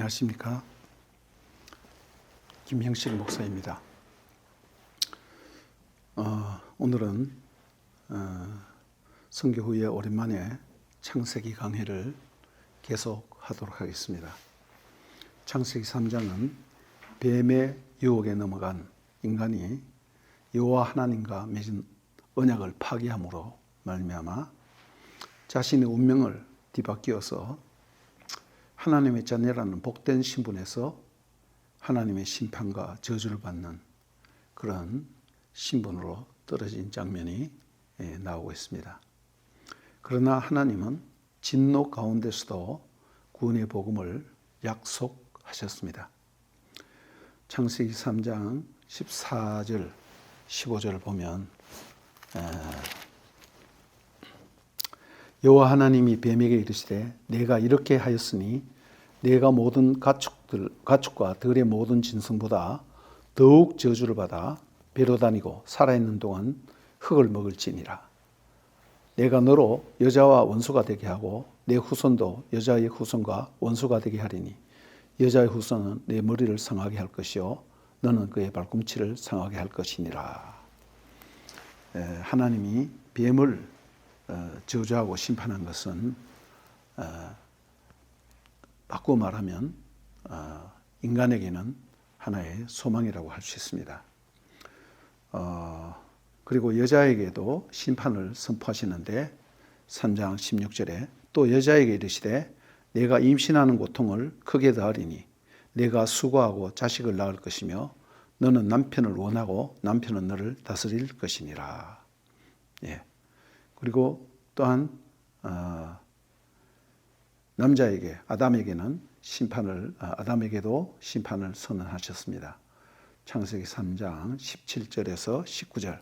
안녕하십니까. 김형식 목사입니다. 오늘은 선교 후에 오랜만에 창세기 강해를 계속하도록 하겠습니다. 창세기 3장은 뱀의 유혹에 넘어간 인간이 여호와 하나님과 맺은 언약을 파기함으로 말미암아 자신의 운명을 뒤바뀌어서 하나님의 자녀라는 복된 신분에서 하나님의 심판과 저주를 받는 그런 신분으로 떨어진 장면이 나오고 있습니다. 그러나 하나님은 진노 가운데서도 구원의 복음을 약속하셨습니다. 창세기 3장 14절, 15절을 보면 여호와 하나님이 뱀에게 이르시되 내가 이렇게 하였으니 내가 모든 가축과 들의 모든 진성보다 더욱 저주를 받아 배로 다니고 살아있는 동안 흙을 먹을지니라. 내가 너로 여자와 원수가 되게 하고 내 후손도 여자의 후손과 원수가 되게 하리니 여자의 후손은 내 머리를 상하게 할 것이요 너는 그의 발꿈치를 상하게 할 것이니라. 하나님이 뱀을 저주하고 심판한 것은 바꾸어 말하면 인간에게는 하나의 소망이라고 할 수 있습니다. 그리고 여자에게도 심판을 선포하시는데 3장 16절에 또 여자에게 이르시되 내가 임신하는 고통을 크게 더하리니 내가 수고하고 자식을 낳을 것이며 너는 남편을 원하고 남편은 너를 다스릴 것이니라. 그리고 또한 남자에게 아담에게도 심판을 선언하셨습니다. 창세기 3장 17절에서 19절.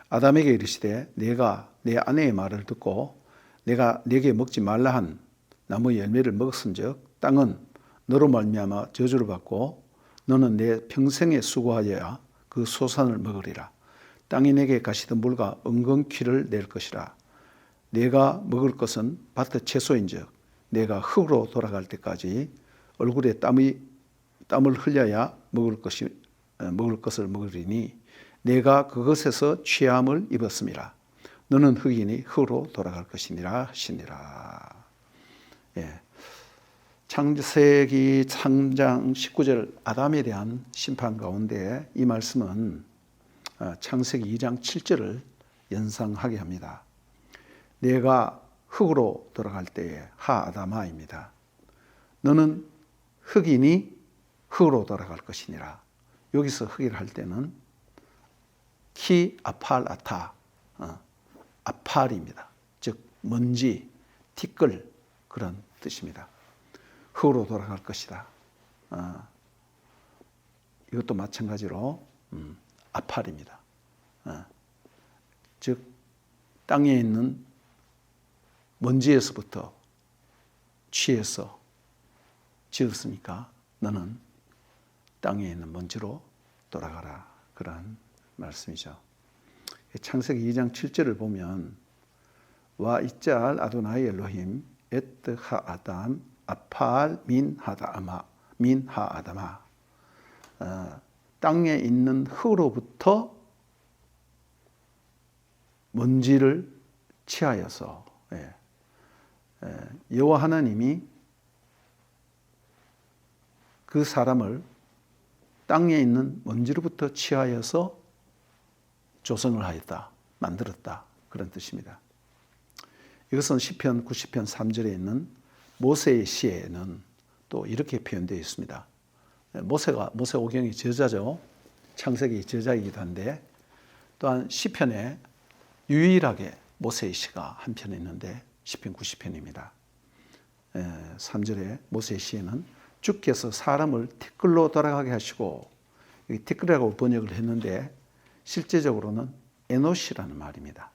아담에게 이르시되 내가 내 아내의 말을 듣고 내가 네게 먹지 말라 한 나무의 열매를 먹었은즉 땅은 너로 말미암아 저주를 받고 너는 내 평생에 수고하여야 그 소산을 먹으리라. 땅이 내게 가시던 물과 은근퀴를 낼 것이라. 내가 먹을 것은 밭의 채소인즉 내가 흙으로 돌아갈 때까지 얼굴에 땀을 흘려야 먹을 것을 먹으리니 내가 그것에서 취함을 입었음이라. 너는 흙이니 흙으로 돌아갈 것이니라 하시니라. 창세기 3장 19절 아담에 대한 심판 가운데 이 말씀은 창세기 2장 7절을 연상하게 합니다. 내가 흙으로 돌아갈 때에 하 아담아입니다. 너는 흙이니 흙으로 돌아갈 것이니라. 여기서 흙이라 할 때는 키 아팔 아타 아팔입니다. 즉 먼지, 티끌 그런 뜻입니다. 흙으로 돌아갈 것이다. 이것도 마찬가지로 아팔입니다. 즉 땅에 있는 먼지에서부터 취해서 지었으니까 너는 땅에 있는 먼지로 돌아가라. 그런 말씀이죠. 창세기 2장 7절을 보면 와 이짤 아도나이 엘로힘 에트 하 아담 아팔 민 하 아담아 땅에 있는 흙으로부터 먼지를 취하여서 여호와 하나님이 그 사람을 땅에 있는 먼지로부터 취하여서 조성을 하였다, 만들었다 그런 뜻입니다. 이것은 시편 90편 3절에 있는 모세의 시에는 또 이렇게 표현되어 있습니다. 모세오경의 저자죠. 창세기 저자이기도 한데 또한 시편에 유일하게 모세의 시가 한 편 있는데 시편 90편입니다. 3절에 모세의 시에는 주께서 사람을 티끌로 돌아가게 하시고 티끌이라고 번역을 했는데 실제적으로는 에노시라는 말입니다.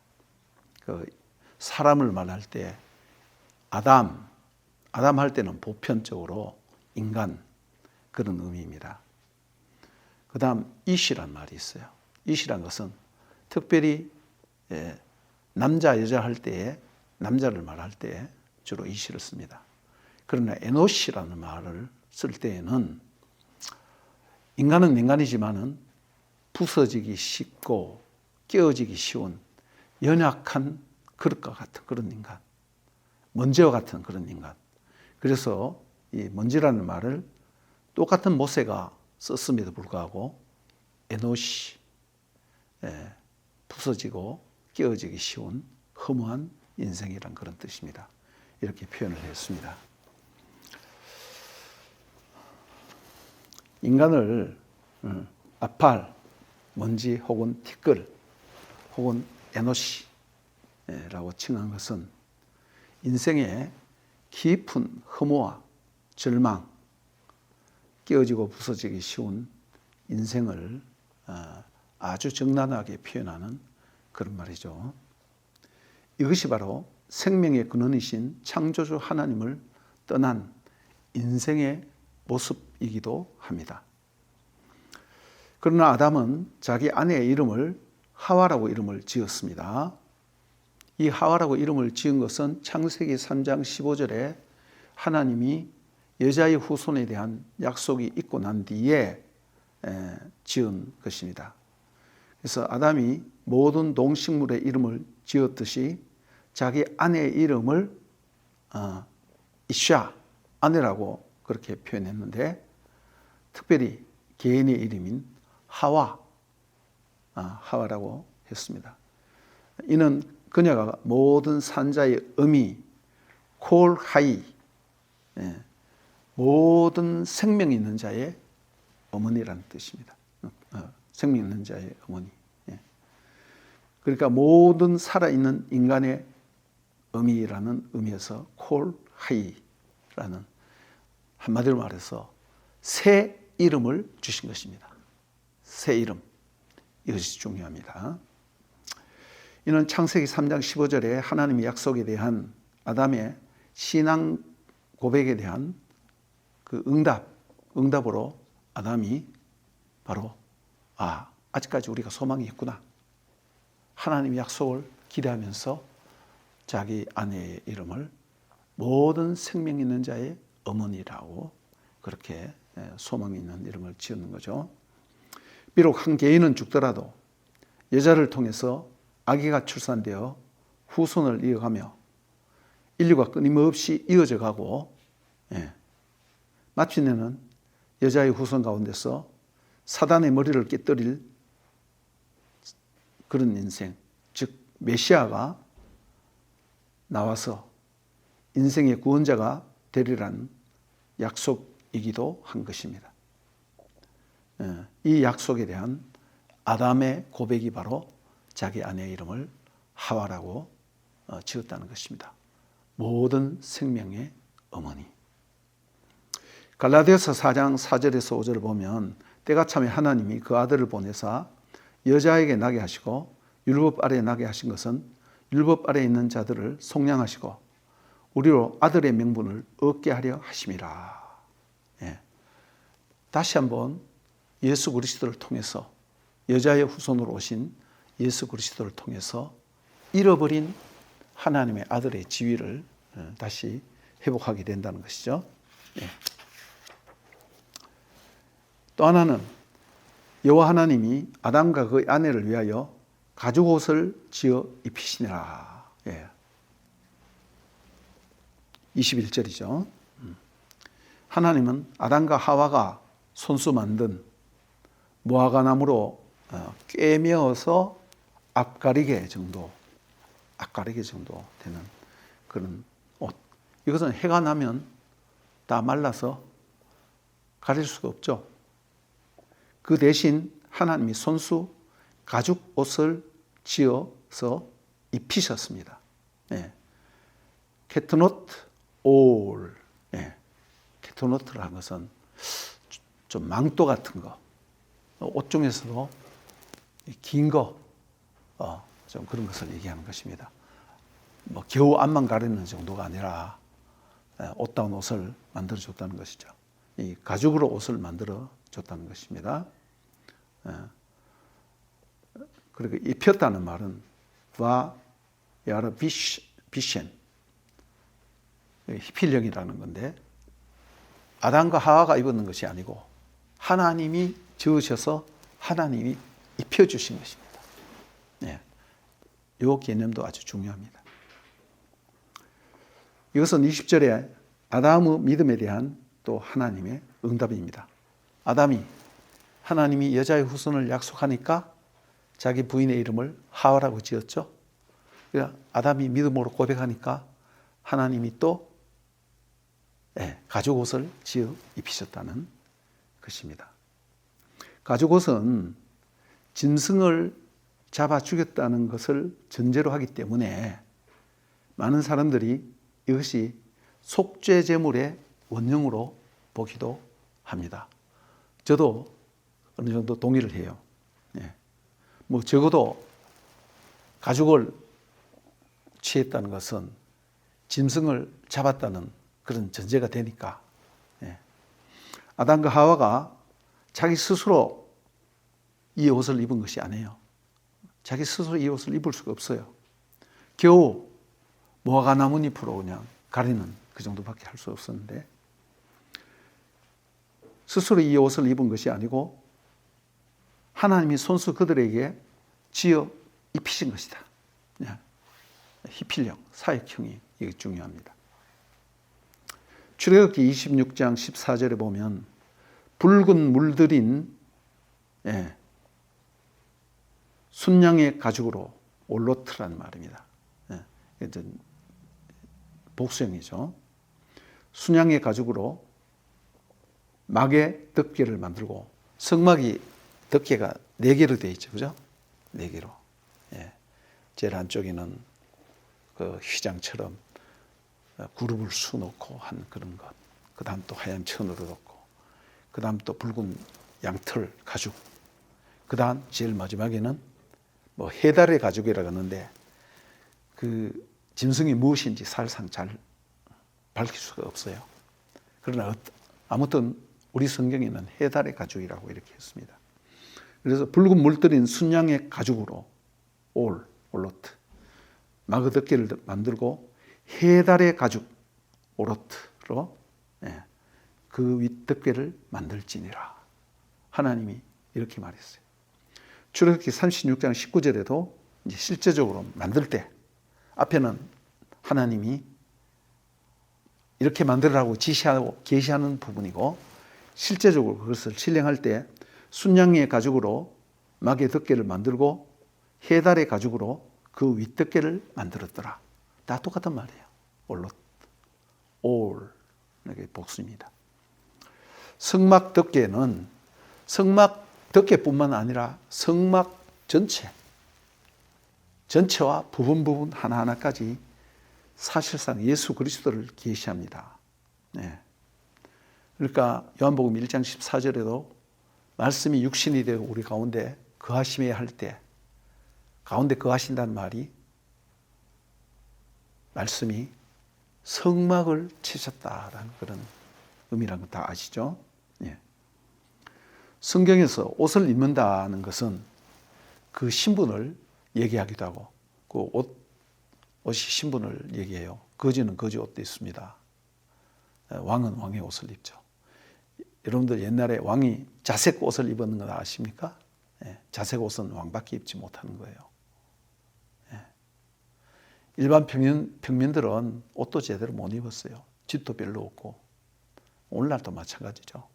사람을 말할 때 아담 할 때는 보편적으로 인간 그런 의미입니다. 그 다음 이시란 말이 있어요. 이시란 것은 특별히 남자 여자 할 때에 남자를 말할 때 주로 이시를 씁니다. 그러나 에노시라는 말을 쓸 때에는 인간은 인간이지만은 부서지기 쉽고 깨어지기 쉬운 연약한 그릇과 같은 그런 인간, 먼지와 같은 그런 인간. 그래서 이 먼지라는 말을 똑같은 모세가 썼음에도 불구하고 에노시, 부서지고 깨어지기 쉬운 허무한 인생이란 그런 뜻입니다. 이렇게 표현을 했습니다. 인간을 아팔, 먼지 혹은 티끌 혹은 에노시라고 칭한 것은 인생의 깊은 허무와 절망, 깨어지고 부서지기 쉬운 인생을 아주 적나라하게 표현하는 그런 말이죠. 이것이 바로 생명의 근원이신 창조주 하나님을 떠난 인생의 모습이기도 합니다. 그러나 아담은 자기 아내의 이름을 하와라고 이름을 지었습니다. 이 하와라고 이름을 지은 것은 창세기 3장 15절에 하나님이 여자의 후손에 대한 약속이 있고 난 뒤에 지은 것입니다. 그래서 아담이 모든 동식물의 이름을 지었듯이 자기 아내의 이름을 이샤, 아내라고 그렇게 표현했는데 특별히 개인의 이름인 하와라고 했습니다. 이는 그녀가 모든 산자의 어미, 콜하이, 모든 생명 있는 자의 어머니라는 뜻입니다. 생명 있는 자의 어머니. 그러니까 모든 살아있는 인간의 어미라는 의미에서 콜하이라는 한마디로 말해서 새 이름을 주신 것입니다. 새 이름. 이것이 중요합니다. 이는 창세기 3장 15절에 하나님의 약속에 대한 아담의 신앙 고백에 대한 그 응답으로 아담이 바로 아직까지 우리가 소망이 있구나. 하나님의 약속을 기대하면서 자기 아내의 이름을 모든 생명 있는 자의 어머니라고 그렇게 소망이 있는 이름을 지었는 거죠. 비록 한 개인은 죽더라도 여자를 통해서 아기가 출산되어 후손을 이어가며 인류가 끊임없이 이어져 가고 마침내는 여자의 후손 가운데서 사단의 머리를 깨뜨릴 그런 인생, 즉 메시아가 나와서 인생의 구원자가 되리라는 약속이기도 한 것입니다. 이 약속에 대한 아담의 고백이 바로 자기 아내의 이름을 하와라고 지었다는 것입니다. 모든 생명의 어머니. 갈라디아서 4장 4절에서 5절을 보면 때가 참에 하나님이 그 아들을 보내사 여자에게 나게 하시고 율법 아래에 나게 하신 것은 율법 아래에 있는 자들을 속량하시고 우리로 아들의 명분을 얻게 하려 하심이라. 다시 한번 예수 그리스도를 통해서 여자의 후손으로 오신 예수 그리스도를 통해서 잃어버린 하나님의 아들의 지위를 다시 회복하게 된다는 것이죠. 또 하나는 여호와 하나님이 아담과 그의 아내를 위하여 가죽 옷을 지어 입히시니라. 21절이죠. 하나님은 아담과 하와가 손수 만든 무화과나무로 꿰매어서 앞가리개 정도 되는 그런 옷. 이것은 해가 나면 다 말라서 가릴 수가 없죠. 그 대신 하나님이 손수 가죽 옷을 지어서 입히셨습니다. 케트노트 올. 케트노트라는 것은 좀 망토 같은 거. 옷 중에서도 긴 거, 좀 그런 것을 얘기하는 것입니다. 뭐 겨우 앞만 가리는 정도가 아니라 옷다운 옷을 만들어 줬다는 것이죠. 이 가죽으로 옷을 만들어 줬다는 것입니다. 그리고 입혔다는 말은 야르비셴, 히필령이라는 건데 아담과 하와가 입었는 것이 아니고 하나님이 지으셔서 하나님이 입혀주신 것입니다. 네. 이 개념도 아주 중요합니다. 이것은 20절에 아담의 믿음에 대한 또 하나님의 응답입니다. 아담이 하나님이 여자의 후손을 약속하니까 자기 부인의 이름을 하와라고 지었죠. 그러니까 아담이 믿음으로 고백하니까 하나님이 또 가죽 옷을 지어 입히셨다는 것입니다. 가죽 옷은 짐승을 잡아 죽였다는 것을 전제로 하기 때문에 많은 사람들이 이것이 속죄 제물의 원형으로 보기도 합니다. 저도 어느 정도 동의를 해요. 뭐 적어도 가죽을 취했다는 것은 짐승을 잡았다는 그런 전제가 되니까. 아담과 하와가 자기 스스로 이 옷을 입은 것이 아니에요. 자기 스스로 이 옷을 입을 수가 없어요. 겨우 무화과 나뭇잎으로 그냥 가리는 그 정도밖에 할 수 없었는데 스스로 이 옷을 입은 것이 아니고 하나님이 손수 그들에게 지어 입히신 것이다. 희필형, 사역형이 이게 중요합니다. 출애굽기 26장 14절에 보면 붉은 물들인 순양의 가죽으로 올로트라는 말입니다. 복수형이죠. 순양의 가죽으로 막의 덮개를 만들고 성막이 덮개가 4개로 되어 있죠. 그죠? 4개로. 제일 한쪽에는 그 휘장처럼 그룹을 수놓고 한 그런 것. 그 다음 또 하얀 천으로 덮고. 그 다음 또 붉은 양털 가죽. 그 다음 제일 마지막에는 뭐 해달의 가죽이라고 하는데 그 짐승이 무엇인지 사실상 잘 밝힐 수가 없어요. 그러나 아무튼 우리 성경에는 해달의 가죽이라고 이렇게 했습니다. 그래서 붉은 물들인 순양의 가죽으로 올로트 마그 덮개를 만들고 해달의 가죽 오로트로 그 윗덮개를 만들지니라. 하나님이 이렇게 말했어요. 출애굽기 36장 19절에도 이제 실제적으로 만들 때 앞에는 하나님이 이렇게 만들라고 지시하고 계시하는 부분이고 실제적으로 그것을 실행할 때 순양의 가죽으로 막의 덮개를 만들고 해달의 가죽으로 그 윗덮개를 만들었더라. 다 똑같은 말이에요. 올 이게 복수입니다. 성막 덮개는 성막 덮개뿐만 아니라 성막 전체와 부분 하나하나까지 사실상 예수 그리스도를 계시합니다. 그러니까 요한복음 1장 14절에도 말씀이 육신이 되고 우리 가운데 거하심에 할 때 가운데 거하신다는 말이 말씀이 성막을 치셨다라는 그런 의미라는 거 다 아시죠? 성경에서 옷을 입는다는 것은 그 신분을 얘기하기도 하고 그 옷이 신분을 얘기해요. 거지는 거지 옷도 있습니다. 왕은 왕의 옷을 입죠. 여러분들 옛날에 왕이 자색 옷을 입었는 거 아십니까? 자색 옷은 왕밖에 입지 못하는 거예요. 일반 평민들은 옷도 제대로 못 입었어요. 집도 별로 없고 오늘날도 마찬가지죠.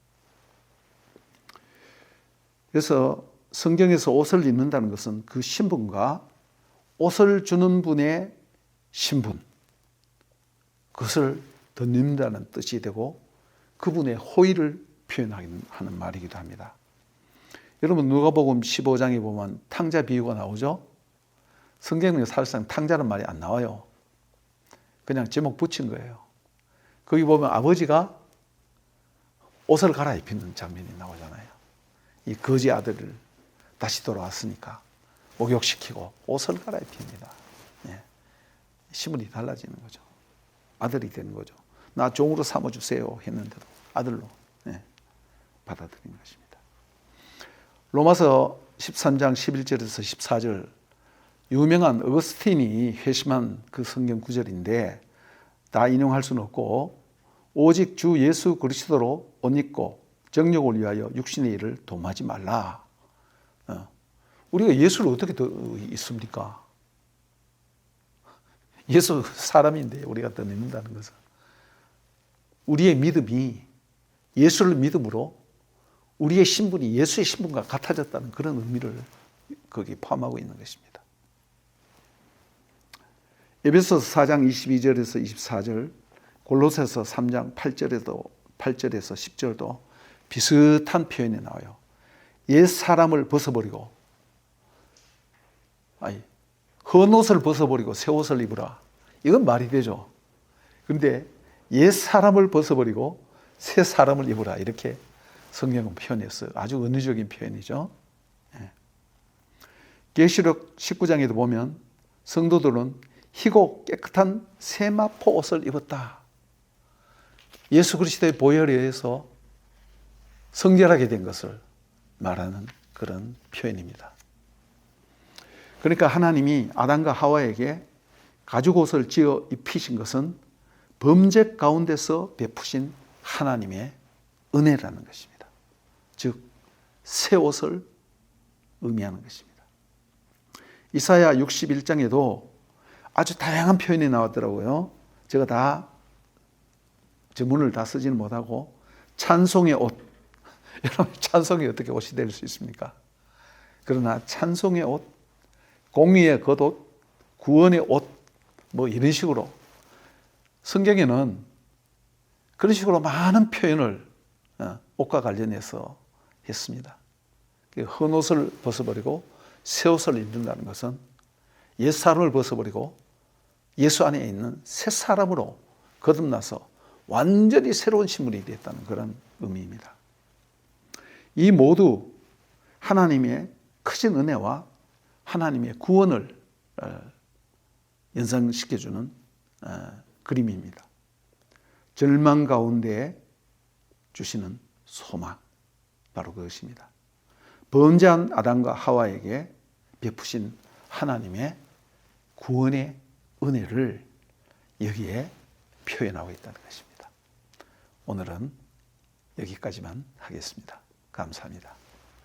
그래서 성경에서 옷을 입는다는 것은 그 신분과 옷을 주는 분의 신분 그것을 덧입는다는 뜻이 되고 그분의 호의를 표현하는 말이기도 합니다. 여러분 누가복음 15장에 보면 탕자 비유가 나오죠. 성경에 사실상 탕자는 말이 안 나와요. 그냥 제목 붙인 거예요. 거기 보면 아버지가 옷을 갈아입히는 장면이 나오잖아요. 이 거지 아들을 다시 돌아왔으니까 목욕시키고 옷을 갈아입힙니다. 신분이 달라지는 거죠. 아들이 되는 거죠. 나 종으로 삼아주세요 했는데도 아들로 받아들인 것입니다. 로마서 13장 11절에서 14절 유명한 어거스틴이 회심한 그 성경 구절인데 다 인용할 수는 없고 오직 주 예수 그리스도로 옷 입고 정욕을 위하여 육신의 일을 도모하지 말라. 우리가 예수를 어떻게 더 있습니까? 예수 사람인데 우리가 더 믿는다는 것은 우리의 믿음이 예수를 믿음으로 우리의 신분이 예수의 신분과 같아졌다는 그런 의미를 거기 포함하고 있는 것입니다. 에베소서 4장 22절에서 24절, 골로새서 3장 8절에서 10절도 비슷한 표현이 나와요. 옛 사람을 벗어버리고, 헌 옷을 벗어버리고 새 옷을 입으라. 이건 말이 되죠. 그런데 옛 사람을 벗어버리고 새 사람을 입으라. 이렇게 성경은 표현했어요. 아주 은유적인 표현이죠. 계시록 19장에도 보면 성도들은 희고 깨끗한 세마포 옷을 입었다. 예수 그리스도의 보혈에 의해서 성결하게 된 것을 말하는 그런 표현입니다. 그러니까 하나님이 아담과 하와에게 가죽옷을 지어 입히신 것은 범죄 가운데서 베푸신 하나님의 은혜라는 것입니다. 즉, 새 옷을 의미하는 것입니다. 이사야 61장에도 아주 다양한 표현이 나왔더라고요. 제가 다 전문을 다 쓰지는 못하고 찬송의 옷. 여러분, 찬송이 어떻게 옷이 될 수 있습니까? 그러나 찬송의 옷, 공의의 겉옷, 구원의 옷, 뭐 이런 식으로 성경에는 그런 식으로 많은 표현을 옷과 관련해서 했습니다. 헌 옷을 벗어버리고 새 옷을 입는다는 것은 옛 사람을 벗어버리고 예수 안에 있는 새 사람으로 거듭나서 완전히 새로운 신분이 됐다는 그런 의미입니다. 이 모두 하나님의 크신 은혜와 하나님의 구원을 연상시켜주는 그림입니다. 절망 가운데 주시는 소망, 바로 그것입니다. 범죄한 아담과 하와에게 베푸신 하나님의 구원의 은혜를 여기에 표현하고 있다는 것입니다. 오늘은 여기까지만 하겠습니다. 감사합니다.